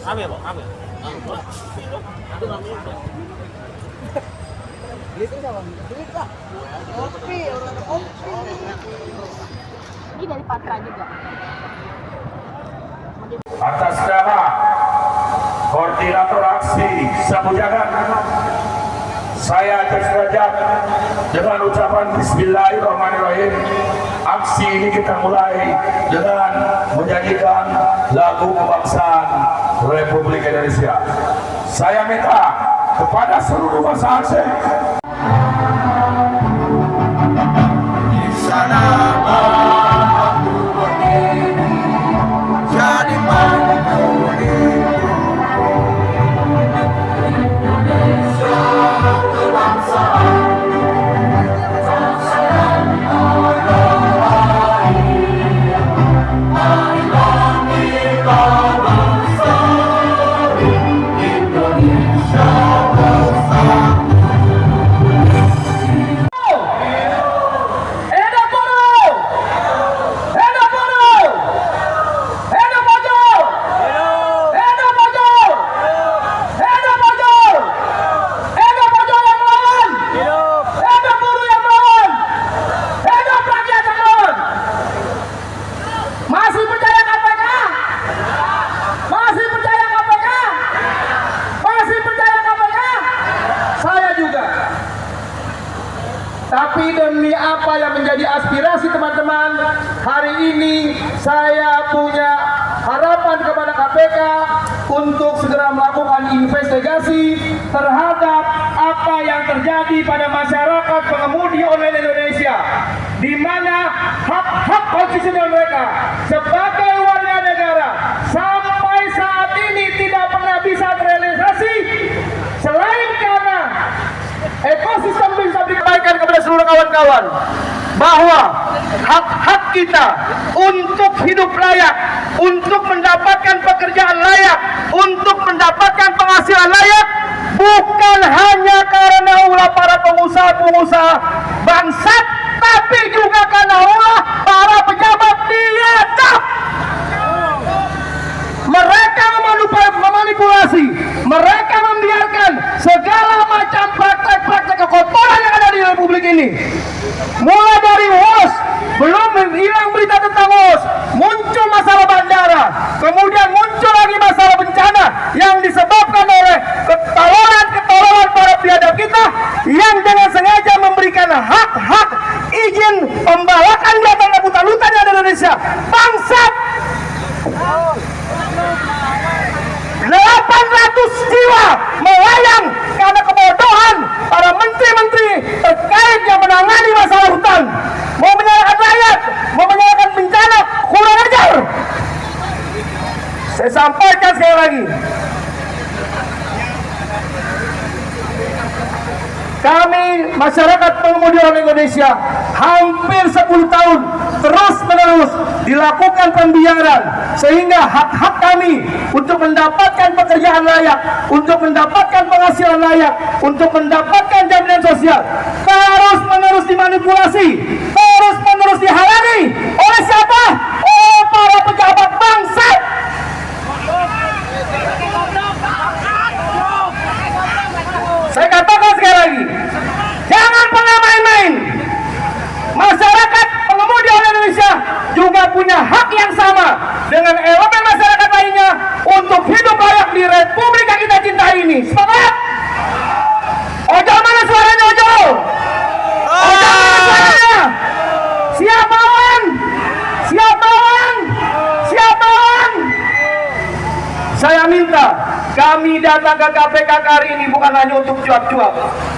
Ambil, Pak, ambil. Itu sama duit lah. Kopi, orang kopi. Ini dari Patra juga. Atas nama Koordinator Aksi Sabu Jagat, saya Derajat dengan ucapan Bismillahirrahmanirrahim. Aksi ini kita mulai dengan menyanyikan lagu kebangsaan Republik Indonesia. Saya minta kepada seluruh bangsa Aceh di sana aku berdiri, jadi mampu Indonesia kebangsaan. Tapi demi apa yang menjadi aspirasi teman-teman, hari ini saya punya harapan kepada KPK untuk segera melakukan investigasi terhadap apa yang terjadi pada masyarakat pengemudi online Indonesia, di mana hak-hak konstitusional mereka sebagai warga negara sampai saat ini tidak pernah bisa terrealisasi, selain karena ekosistem bisa dikembalikan kepada seluruh kawan-kawan bahwa hak-hak kita untuk hidup layak, untuk mendapatkan pekerjaan layak, untuk mendapatkan penghasilan layak, bukan hanya karena ulah para pengusaha-pengusaha bangsat, tapi juga karena ulah para pejabat biadab. Mereka memanipulasi, mereka membiarkan segala macam praktek-praktek kekotoran yang ada di Republik ini. Mulai dari WOS, belum hilang berita tentang WOS, muncul masalah bandara, kemudian muncul lagi masalah bencana yang disebabkan oleh ketololan para biadab kita yang dengan sengaja memberikan hak-hak izin pembalakan di atas lautan yang ada di Indonesia. Bangsat! 800 jiwa melayang karena kebodohan para menteri-menteri terkait yang menangani masalah hutan. Mau menyalahkan rakyat, mau menyalahkan bencana, kurang ajar. Saya sampaikan sekali lagi, kami masyarakat pengemudi orang Indonesia hampir 10 tahun terus-menerus dilakukan pembiaran, sehingga hak-hak kami untuk mendapatkan pekerjaan layak, untuk mendapatkan penghasilan layak, untuk mendapatkan jaminan sosial terus-menerus dimanipulasi, terus-menerus dihalangi oleh siapa? Oh, para pejabat bangsat. Saya katakan sekali lagi, jangan pernah main-main. Masyarakat pengemudi online Indonesia juga punya hak yang sama dengan elemen masyarakat lainnya untuk hidup layak di Republik yang kita cintai ini. Semangat! Ojol mana suaranya, ojol? Ojol mana suaranya? Siap lawan? Siap lawan? Siap lawan? Saya minta, kami datang ke KPK hari ini bukan hanya untuk cuap-cuap.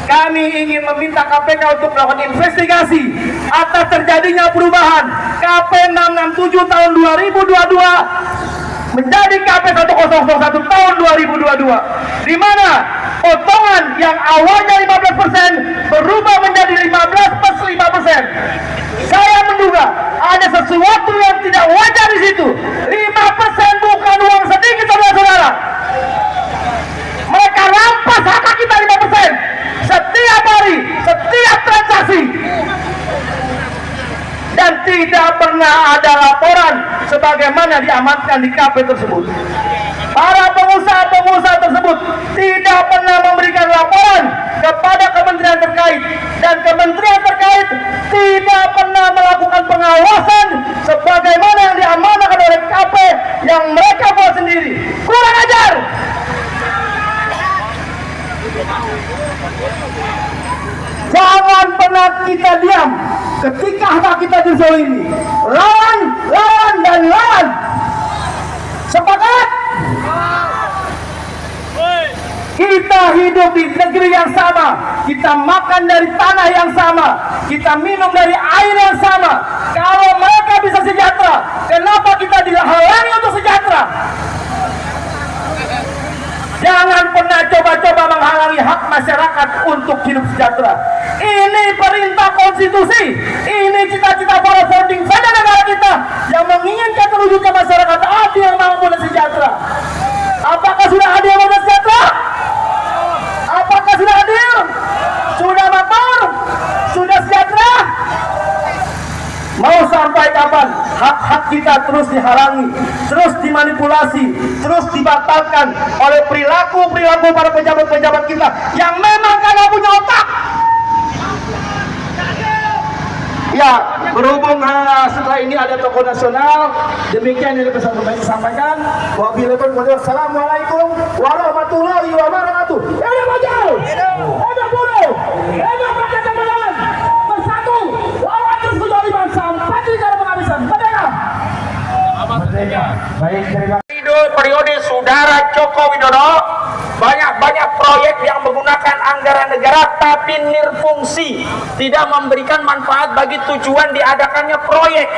Kami ingin meminta KPK untuk melakukan investigasi atas terjadinya perubahan KP 667 tahun 2022 menjadi KP 1001 tahun 2022, di mana potongan yang awalnya 15% berubah menjadi 15+5%. Saya menduga ada sesuatu yang tidak wajar di situ. 5% bukan uang sedikit, saudara-saudara. Mereka rampas hak kita 5% setiap hari, setiap transaksi, dan tidak pernah ada laporan sebagaimana diamankan di KP tersebut. para pengusaha-pengusaha tersebut tidak pernah memberikan laporan kepada kementerian terkait, dan kementerian terkait tidak pernah melakukan pengawasan sebagaimana yang diamanahkan oleh KP yang mereka buat sendiri. Kurang ajar. Jangan pernah kita diam ketika hak kita dizalimi. Lawan, lawan, dan lawan. Sepakat? Kita hidup di negeri yang sama, kita makan dari tanah yang sama, kita minum dari air yang sama. Kalau mereka bisa sejahtera, kenapa kita dihalangi untuk sejahtera? Jangan pernah coba-coba menghalangi hak masyarakat untuk hidup sejahtera. Ini perintah konstitusi, ini cita-cita para founding father negara kita yang menginginkan terwujudnya masyarakat adil, makmur, dan sejahtera. Apakah sudah adil, makmur, dan sejahtera? Apakah sudah adil? Sudah makmur? Sudah sejahtera? Mau sampai kapan hak-hak kita terus dihalangi, terus dimanipulasi, terus dibatalkan oleh perilaku-perilaku para pejabat-pejabat kita yang memang kagak punya otak? Ya, berhubung setelah ini ada tokoh nasional, demikian yang bisa disampaikan. Wassalamualaikum warahmatullahi wabarakatuh. Enak maju, enak bunuh, enak pakai teman-teman, bersatu lawan terus kezaliman sampai di cara penghabisan. Merdeka. Baik, terima kasih. Periode Saudara Joko Widodo, banyak proyek yang menggunakan anggaran negara tapi nirfungsi, tidak memberikan manfaat bagi tujuan diadakannya proyek.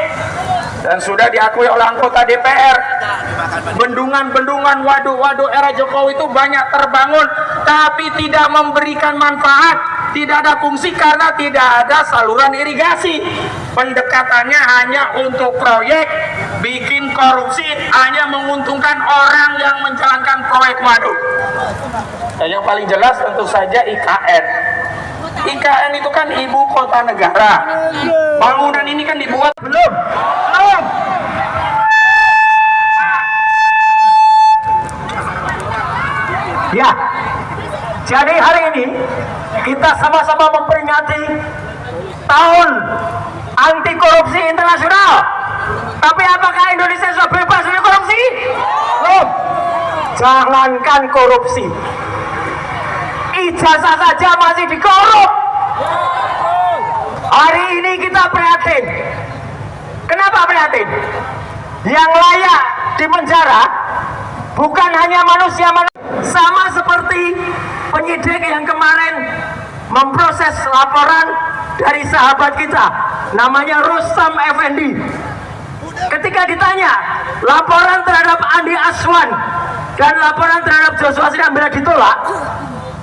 Dan sudah diakui oleh anggota DPR, bendungan-bendungan, waduk-waduk era Jokowi itu banyak terbangun tapi tidak memberikan manfaat, tidak ada fungsi karena tidak ada saluran irigasi. Pendekatannya hanya untuk proyek, bikin korupsi, hanya menguntungkan orang yang menjalankan proyek waduk. Dan yang paling jelas tentu saja IKN. IKN itu kan ibu kota negara. Bangunan ini kan dibuat belum. Ya, jadi hari ini kita sama-sama memperingati tahun anti korupsi internasional. Tapi apakah Indonesia sudah bebas dari korupsi? Belum. Jangankan korupsi, ijazah saja masih dikorup. Hari ini kita prihatin. Kenapa prihatin? Yang layak di penjara bukan hanya manusia, sama seperti penyidik yang kemarin memproses laporan dari sahabat kita namanya Rustam Effendi. Ketika ditanya laporan terhadap Andi Aswan dan laporan terhadap Joshua Sinambela ditolak,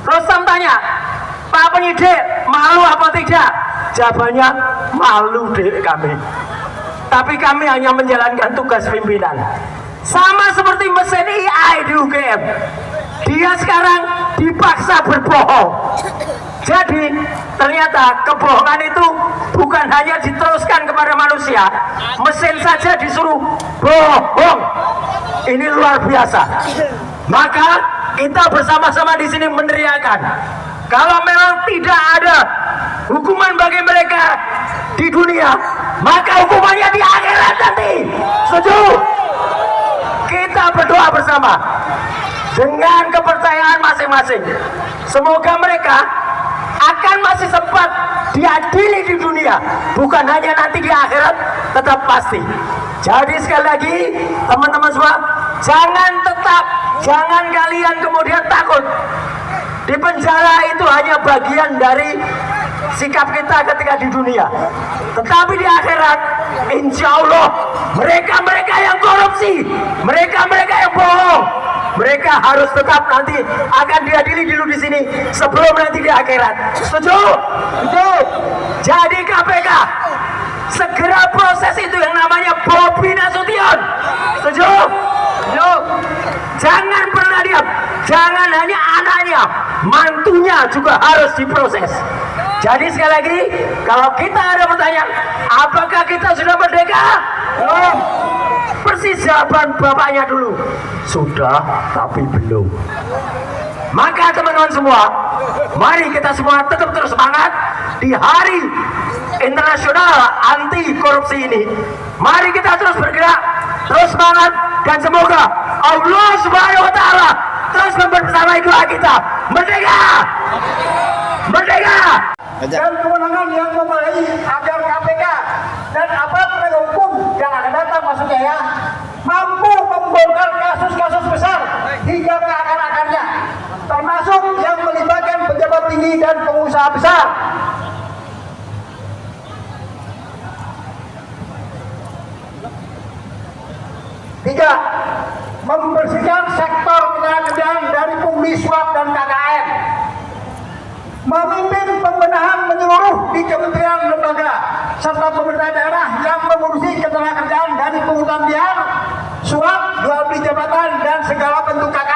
Rustam tanya, Pak penyidik, malu apa tidak? Jawabannya, malu dek kami, tapi kami hanya menjalankan tugas pimpinan. Sama seperti mesin AI di UGM, dia sekarang dipaksa berbohong. Jadi ternyata kebohongan itu bukan hanya diteruskan kepada manusia, mesin saja disuruh bohong. Ini luar biasa. Maka kita bersama-sama di sini meneriakan, kalau memang tidak ada hukuman bagi mereka di dunia, maka hukumannya di akhirat nanti. Setuju? Kita berdoa bersama dengan kepercayaan masing-masing. Semoga mereka akan masih sempat diadili di dunia, bukan hanya nanti di akhirat, tetap pasti. Jadi sekali lagi teman-teman semua, jangan kalian kemudian takut. Di penjara itu hanya bagian dari sikap kita ketika di dunia. Tetapi di akhirat, insya Allah mereka-mereka yang korupsi, mereka-mereka yang bohong, mereka harus tetap nanti akan diadili dulu di sini sebelum nanti di akhirat. Setuju? Setuju. Jadi KPK segera proses itu yang namanya Bobi Nasution. Setuju? Setuju. Jangan pernah diam. Jangan hanya anaknya, mantunya juga harus diproses. Jadi sekali lagi, kalau kita ada pertanyaan, apakah kita sudah merdeka? Belum. persis jawaban bapaknya dulu. Sudah, tapi belum. Maka teman-teman semua, mari kita semua tetap terus semangat di Hari Internasional Anti Korupsi ini. Mari kita terus bergerak, terus semangat, dan semoga Allah Subhanahu wa Ta'ala terus memperbersama doa kita. Merdeka! Merdeka! Dan kemenangan yang memadai agar KPK dan aparat penegak hukum yang akan datang, maksudnya ya, mampu membongkar kasus-kasus besar hingga ke akar-akarnya, termasuk yang melibatkan pejabat tinggi dan pengusaha besar. Tiga, membersihkan sektor ketenaga dari pungli suap dan KKN. Memimpin pembenahan menyeluruh di kementerian lembaga serta pemerintah daerah yang mengurusi ketenagakerjaan dari pungutan liar, suap, jual beli jabatan, dan segala bentuk KKN.